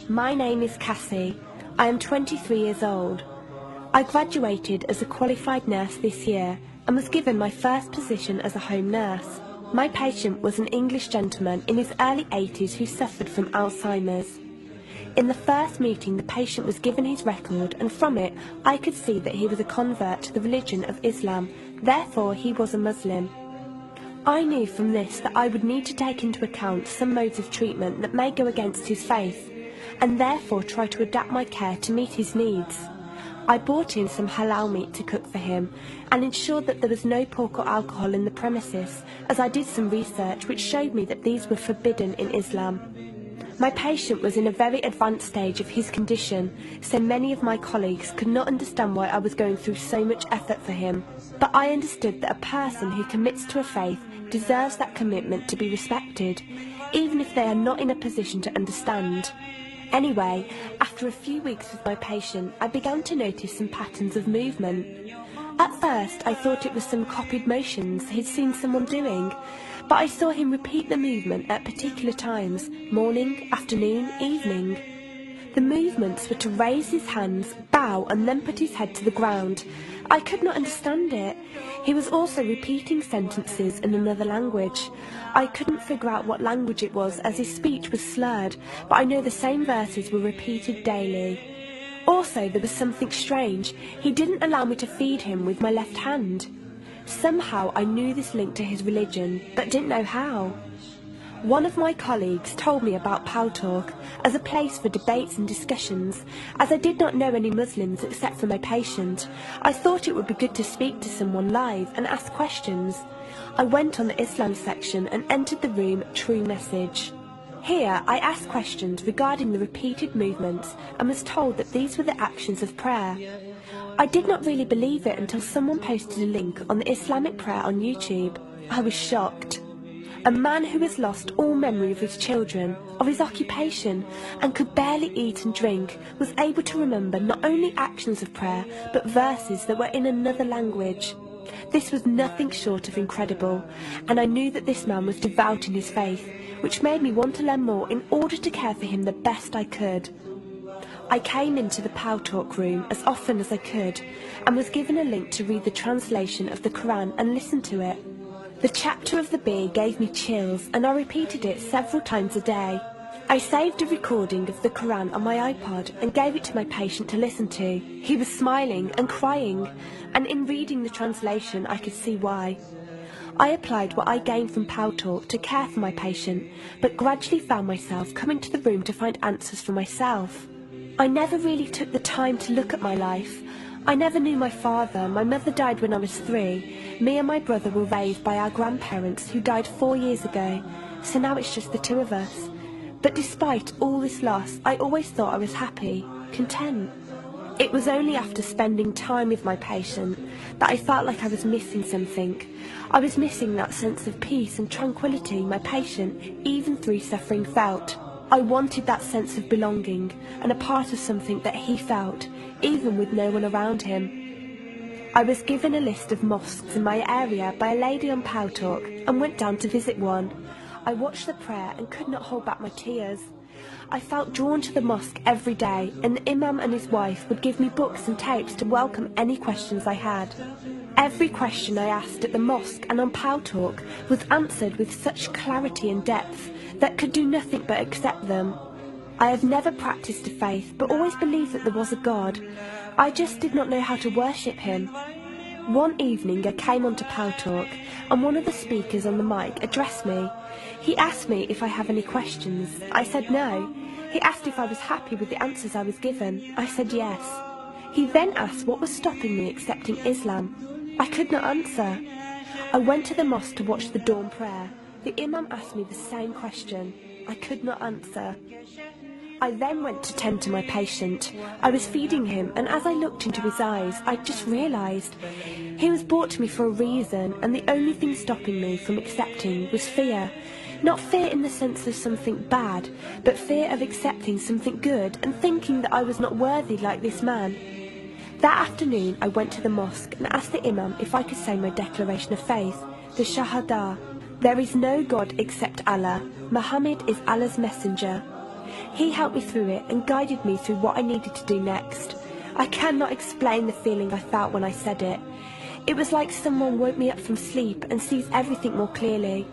My name is Cassie. I am 23 years old. I graduated as a qualified nurse this year and was given my first position as a home nurse. My patient was an English gentleman in his early 80s who suffered from Alzheimer's. In the first meeting, the patient was given his record, and from it I could see that he was a convert to the religion of Islam, therefore he was a Muslim. I knew from this that I would need to take into account some modes of treatment that may go against his faith, and therefore try to adapt my care to meet his needs. I bought in some halal meat to cook for him and ensured that there was no pork or alcohol in the premises, as I did some research which showed me that these were forbidden in Islam. My patient was in a very advanced stage of his condition, so many of my colleagues could not understand why I was going through so much effort for him. But I understood that a person who commits to a faith deserves that commitment to be respected, even if they are not in a position to understand. Anyway, after a few weeks with my patient, I began to notice some patterns of movement. At first, I thought it was some copied motions he'd seen someone doing, but I saw him repeat the movement at particular times, morning, afternoon, evening. The movements were to raise his hands, bow, and then put his head to the ground. I could not understand it. He was also repeating sentences in another language. I couldn't figure out what language it was, as his speech was slurred, but I know the same verses were repeated daily. Also, there was something strange. He didn't allow me to feed him with my left hand. Somehow I knew this linked to his religion, but didn't know how. One of my colleagues told me about Talk as a place for debates and discussions. As I did not know any Muslims except for my patient, I thought it would be good to speak to someone live and ask questions. I went on the Islam section and entered the room True Message. Here I asked questions regarding the repeated movements and was told that these were the actions of prayer. I did not really believe it until someone posted a link on the Islamic prayer on YouTube. I was shocked. A man who has lost all memory of his children, of his occupation, and could barely eat and drink, was able to remember not only actions of prayer, but verses that were in another language. This was nothing short of incredible, and I knew that this man was devout in his faith, which made me want to learn more in order to care for him the best I could. I came into the Talk room as often as I could, and was given a link to read the translation of the Quran and listen to it. The chapter of the bee gave me chills, and I repeated it several times a day. I saved a recording of the Quran on my iPod and gave it to my patient to listen to. He was smiling and crying, and in reading the translation I could see why. I applied what I gained from Talk to care for my patient, but gradually found myself coming to the room to find answers for myself. I never really took the time to look at my life. I never knew my father. My mother died when I was 3. Me and my brother were raised by our grandparents who died 4 years ago, so now it's just the two of us. But despite all this loss, I always thought I was happy, content. It was only after spending time with my patient that I felt like I was missing something. I was missing that sense of peace and tranquility my patient, even through suffering, felt. I wanted that sense of belonging and a part of something that he felt, even with no one around him. I was given a list of mosques in my area by a lady on Talk and went down to visit one. I watched the prayer and could not hold back my tears. I felt drawn to the mosque every day, and the imam and his wife would give me books and tapes to welcome any questions I had. Every question I asked at the mosque and on Talk was answered with such clarity and depth that could do nothing but accept them. I have never practiced a faith, but always believed that there was a God. I just did not know how to worship him. One evening I came onto Talk, and one of the speakers on the mic addressed me. He asked me if I have any questions. I said no. He asked if I was happy with the answers I was given. I said yes. He then asked what was stopping me accepting Islam. I could not answer. I went to the mosque to watch the dawn prayer. The imam asked me the same question. I could not answer. I then went to tend to my patient. I was feeding him, and as I looked into his eyes, I just realised he was brought to me for a reason, and the only thing stopping me from accepting was fear. Not fear in the sense of something bad, but fear of accepting something good and thinking that I was not worthy like this man. That afternoon I went to the mosque and asked the imam if I could say my declaration of faith, the Shahada. There is no God except Allah. Muhammad is Allah's messenger. He helped me through it and guided me through what I needed to do next. I cannot explain the feeling I felt when I said it. It was like someone woke me up from sleep and sees everything more clearly.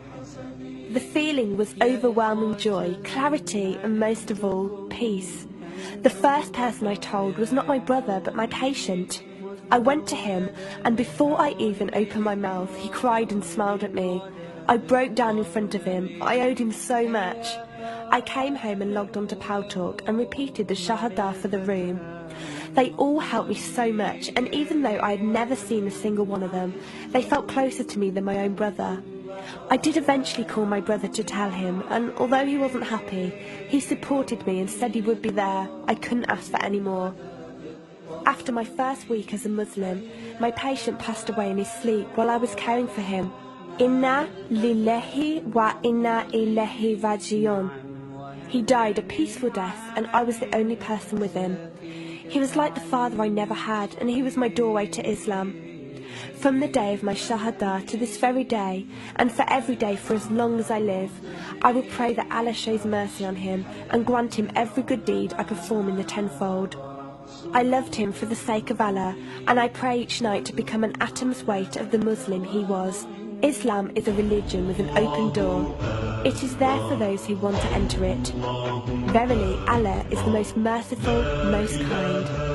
The feeling was overwhelming joy, clarity, and most of all, peace. The first person I told was not my brother, but my patient. I went to him, and before I even opened my mouth, he cried and smiled at me. I broke down in front of him. I owed him so much. I came home and logged onto Paltalk and repeated the Shahada for the room. They all helped me so much, and even though I had never seen a single one of them, they felt closer to me than my own brother. I did eventually call my brother to tell him, and although he wasn't happy, he supported me and said he would be there. I couldn't ask for any more. After my first week as a Muslim, my patient passed away in his sleep while I was caring for him. Inna lillahi wa inna ilaihi raji'un. He died a peaceful death, and I was the only person with him. He was like the father I never had, and he was my doorway to Islam. From the day of my Shahada to this very day, and for every day for as long as I live, I will pray that Allah shows mercy on him and grant him every good deed I perform in the tenfold. I loved him for the sake of Allah, and I pray each night to become an atom's weight of the Muslim he was. Islam is a religion with an open door. It is there for those who want to enter it. Verily, Allah is the most merciful, most kind.